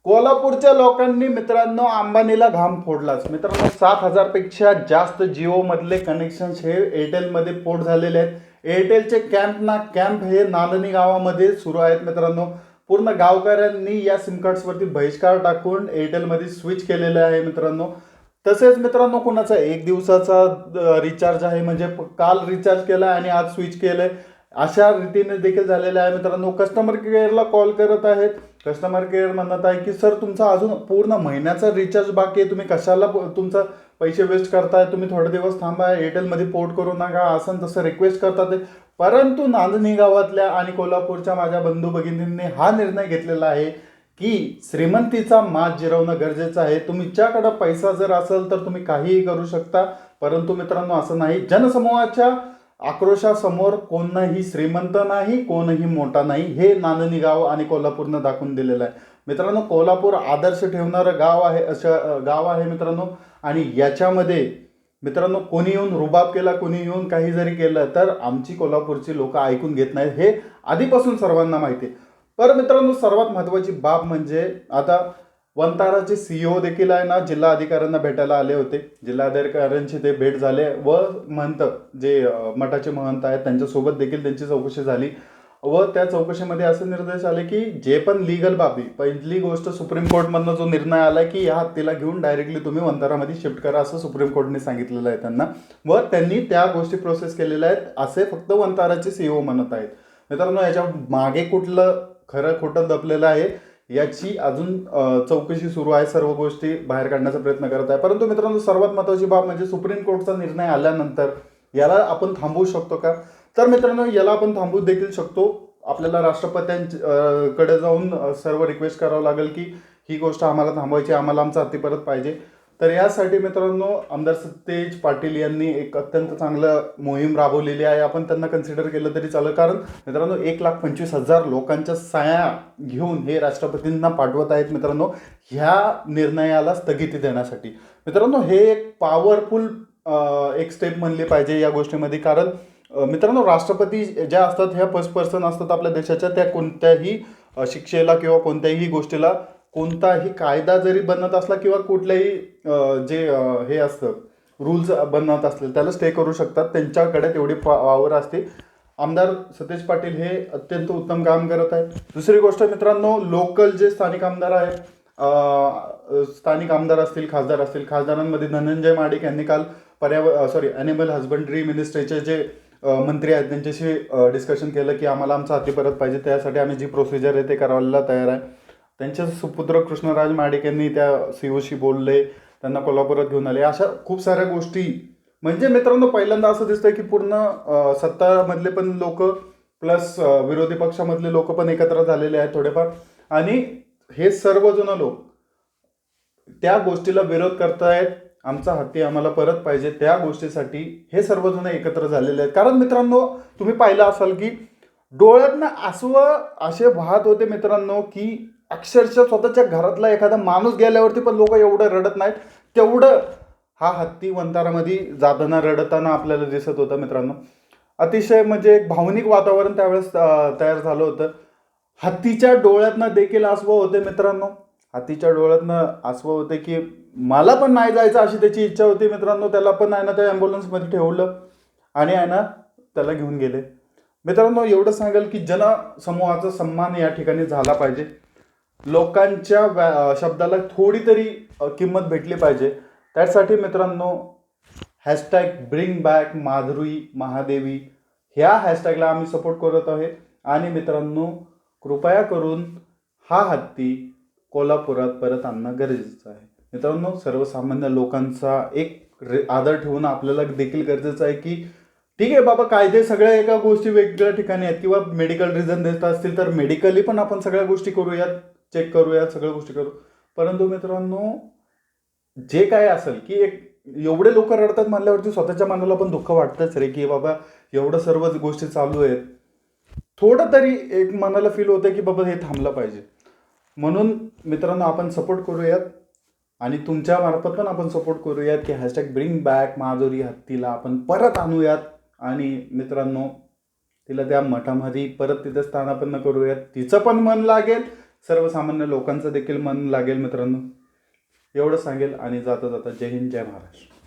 कोल्हापूरच्या लोकांनी मित्रांनो अंबानीला घाम फोडलाच. मित्रांनो 7,000 पेक्षा जास्त जिओ मधले कनेक्शन्स हे एअरटेलमध्ये पोर्ट झालेले आहेत. एअरटेलचे कॅम्प ना कॅम्प हे नांदणी गावामध्ये सुरू आहेत. मित्रांनो पूर्ण गावकऱ्यांनी या सिम कार्ड्सवरती बहिष्कार टाकून एअरटेलमध्ये स्विच केलेले आहे. मित्रांनो तसेच मित्रांनो कुणाचा 1 दिवसाचा रिचार्ज आहे म्हणजे काल रिचार्ज केला आणि आज स्विच केलंय अशा रीतीने देखील झालेलं आहे. मित्रांनो कस्टमर केअरला कॉल करत आहेत. कस्टमर केअर म्हणत आहे की सर तुमचा अजून पूर्ण महिन्याचा रिचार्ज बाकी आहे, तुम्ही कशाला तुमचा पैसे वेस्ट करताय, तुम्ही थोडे दिवस थांबा, एअरटेलमध्ये पोर्ट करू नका असं तसं रिक्वेस्ट करतात. परंतु नांदणी गावातल्या आणि कोल्हापूरच्या माझ्या बंधू भगिनींनी हा निर्णय घेतलेला आहे की श्रीमंतीचा माज जिरवणं गरजेचं आहे. तुमच्याकडे पैसा जर असेल तर तुम्ही काहीही करू शकता, परंतु मित्रांनो असं नाही. जनसमूहाच्या आक्रोशासमोर कोणही श्रीमंत नाही, कोणही मोठा नाही, हे नांदणी गाव आणि कोल्हापूरनं दाखवून दिलेलं आहे. मित्रांनो कोल्हापूर आदर्श ठेवणारं गाव आहे, असं गाव आहे मित्रांनो. आणि याच्यामध्ये मित्रांनो कोणी येऊन रुबाब केला, कोणी येऊन काही जरी केलं तर आमची कोल्हापूरची लोक ऐकून घेत नाहीत, हे आधीपासून सर्वांना माहिती आहे. पर मित्रांनो सर्वात महत्त्वाची बाब म्हणजे आता वंताराचे सीईओ देखील आहे ना जिल्हा अधिकाऱ्यांना भेटायला आले होते. जिल्हाधिकाऱ्यांची ते भेट झाले व महंत जे मठाचे महंत आहेत त्यांच्यासोबत देखील त्यांची चौकशी झाली व त्या चौकशीमध्ये असे निर्देश आले की जे पण लिगल बाबी, पहिली गोष्ट सुप्रीम कोर्टमधनं जो निर्णय आला की या हत्तीला घेऊन डायरेक्टली तुम्ही वंतारामध्ये शिफ्ट करा असं सुप्रीम कोर्टने सांगितलेलं आहे त्यांना व त्यांनी त्या गोष्टी प्रोसेस केलेल्या आहेत असे फक्त वंताराचे सीईओ म्हणत आहेत. मित्रांनो याच्या मागे कुठलं खरं खोटं लपलेलं आहे याची अजून चौकशी सुरू आहे. सर्व गोष्टी बाहेर काढण्याचा प्रयत्न करत आहे. परंतु मित्रांनो सर्वात महत्त्वाची बाब म्हणजे सुप्रीम कोर्टचा निर्णय आल्यानंतर याला आपण थांबवू शकतो का? तर मित्रांनो याला आपण थांबवू देखील शकतो. आपल्याला राष्ट्रपतींकडे जाऊन सर्व रिक्वेस्ट करावं लागेल की ही गोष्ट आम्हाला थांबवायची, आम्हाला आमचा हत्ती परत पाहिजे. तर यासाठी मित्रांनो आमदार सतेज पाटील यांनी एक अत्यंत चांगलं मोहीम राबवलेली आहे. आपण त्यांना कन्सिडर केलं तरी चालेल, कारण मित्रांनो 1,25,000 लोकांच्या सह्या घेऊन हे राष्ट्रपतींना पाठवत आहेत मित्रांनो ह्या निर्णयाला स्थगिती देण्यासाठी. मित्रांनो हे एक पॉवरफुल एक स्टेप म्हणली पाहिजे या गोष्टीमध्ये, कारण मित्रांनो राष्ट्रपती ज्या असतात ह्या फर्स्ट पर्सन असतात आपल्या देशाच्या. त्या कोणत्याही शिक्षेला किंवा कोणत्याही गोष्टीला, कोणताही कायदा जरी बनत असला किंवा कुठल्याही जे हे असतं रूल्स बनत असले त्याला स्टे करू शकतात. त्यांच्याकडे तेवढी पावर असते. आमदार सतेज पाटील हे अत्यंत उत्तम काम करत आहेत. दुसरी गोष्ट मित्रांनो लोकल जे स्थानिक आमदार आहेत, स्थानिक आमदार असतील, खासदार असतील, खासदारांमध्ये धनंजय महाडिक यांनी काल ॲनिमल हजबंड्री मिनिस्ट्रीचे जे मंत्री आहेत त्यांच्याशी डिस्कशन केलं की आम्हाला आमचा हत्ती परत पाहिजे, त्यासाठी आम्ही जी प्रोसिजर आहे ते करायला तयार आहे. त्यांचे सुपुत्र कृष्णराज महाडिक यांनी त्या सीओशी बोलले, त्यांना कोल्हापुरात घेऊन आले. अशा खूप साऱ्या गोष्टी म्हणजे मित्रांनो पहिल्यांदा असं दिसतंय की पूर्ण सत्तामधले पण लोक प्लस विरोधी पक्षामधले लोक पण एकत्र झालेले आहेत थोडेफार, आणि हे सर्वजण लोक त्या गोष्टीला विरोध करतायत. आमचा हत्ती आम्हाला परत पाहिजे त्या गोष्टीसाठी हे सर्वजण एकत्र झालेले आहेत. कारण मित्रांनो तुम्ही पाहिलं असाल की डोळ्यातनं आसू असे वाहत होते मित्रांनो की अक्षरशः स्वतःच्या घरातला एखादा माणूस गेल्यावरती पण लोक एवढं रडत नाहीत तेवढं हा हत्ती वंतारामध्ये जाताना रडताना आपल्याला दिसत होतं. मित्रांनो अतिशय म्हणजे एक भावनिक वातावरण त्यावेळेस तयार झालं होतं. हत्तीच्या डोळ्यातनं देखील आसवं होते मित्रांनो, हत्तीच्या डोळ्यातनं आसवं होते की मला पण नाही जायचं अशी त्याची इच्छा होती मित्रांनो. त्याला पण आहे ना त्या ॲम्ब्युलन्समध्ये ठेवलं आणि आहे ना त्याला घेऊन गेले. मित्रांनो एवढं सांगेल की जनसमूहाचा सन्मान या ठिकाणी झाला पाहिजे. लोकांच्या शब्दाला थोडी तरी किंमत भेटली पाहिजे. त्यासाठी मित्रांनो hashtag bring back Madhuri Mahadevi ह्या हॅशटॅगला आम्ही सपोर्ट करत आहे. आणि मित्रांनो कृपया करून हा हत्ती कोल्हापुरात परत आणणं गरजेचं आहे. मित्रांनो सर्वसामान्य लोकांचा एक आदर ठेवणं आपल्याला देखील गरजेचं आहे की ठीक आहे बाबा कायदे सगळ्या एका गोष्टी वेगवेगळ्या ठिकाणी आहेत किंवा मेडिकल रिझन देत असतील तर मेडिकली पण आपण सगळ्या गोष्टी करूयात, चेक करूयात, सगळ्या गोष्टी करू. परंतु मित्रांनो जे काय असेल की एक एवढे लोक रडतात म्हणल्यावरती स्वतःच्या मनाला पण दुःख वाटतंच रे की बाबा एवढं सर्व गोष्टी चालू आहेत. थोडं तरी एक मनाला फील होतं की बाबा हे थांबलं पाहिजे. म्हणून मित्रांनो आपण सपोर्ट करूयात आणि तुमच्या मार्फत पण आपण सपोर्ट करूयात की हॅशटॅग ब्रिंग बॅक माधुरी हत्तीला आपण परत आणूयात. आणि मित्रांनो तिला त्या मठामध्ये परत तिथं स्थानापन्न करूयात. तिचं पण मन लागेल, सर्वसामान्य लोकांचं देखील मन लागेल मित्रांनो. एवढं सांगेल आणि जाता जाता जय हिंद जय महाराष्ट्र.